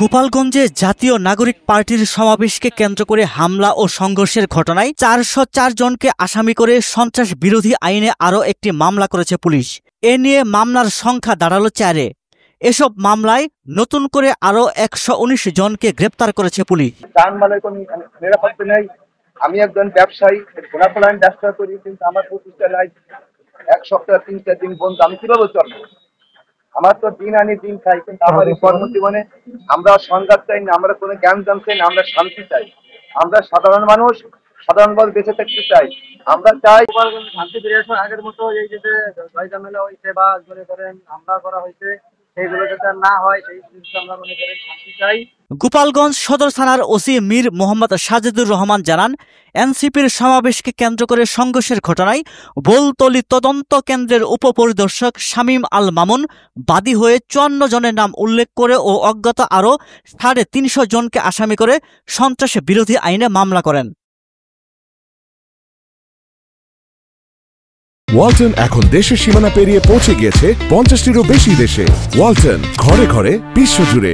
গোপালগঞ্জে জাতীয় নাগরিক পার্টির সমাবেশকে কেন্দ্র করে হামলা ও সংঘর্ষের ঘটনায় 404 জনকে আসামি করে সন্ত্রাস বিরোধী আইনে আরও একটি মামলা করেছে পুলিশ। এ নিয়ে মামলার সংখ্যা দাঁড়ালো 4-এ। এসব মামলায় নতুন করে আরও 119 জনকে গ্রেপ্তার করেছে পুলিশ। নিরাপত্তা নেই। আমি একজন ব্যবসায়ী, গোলাপলাইন ব্যবসা করি, কিন্তু আমার প্রতিষ্ঠান নাই। এক সপ্তাহ 3-4 দিন বন্ধ, আমি কিভাবে চলবো? আমার তো দিন আনি দিন খাই, কিন্তু আমার এই কর্মজীবনে আমরা সংঘাত চাই না, আমরা কোনো জ্ঞান চাই না, আমরা শান্তি চাই। আমরা সাধারণ মানুষ, সাধারণভাবে বেঁচে থাকতে চাই। আমরা চাই শান্তি ফিরে আসার আগের মতো এই যে ঝামেলা হয়েছে বা মনে করেন হামলা করা হয়েছে, সেইগুলো যাতে না হয়, সেই জিনিসটা আমরা মনে করেন শান্তি চাই। গোপালগঞ্জ সদর থানার ওসি মীর মোহাম্মদ সাজেদুর রহমান জানান, এনসিপির সমাবেশকে কেন্দ্র করে সংঘর্ষের ঘটনায় বোলতলী তদন্ত কেন্দ্রের উপপরিদর্শক শামীম আল মামুন বাদী হয়ে 54 জনের নাম উল্লেখ করে ও অজ্ঞাত আরও 350 জনকে আসামি করে সন্ত্রাস বিরোধী আইনে মামলা করেন। ওয়ালটন এখন দেশের সীমানা পেরিয়ে পৌঁছে গিয়েছে 50টিরও বেশি দেশে। ওয়ালটন, ঘরে ঘরে বিশ্বজুড়ে।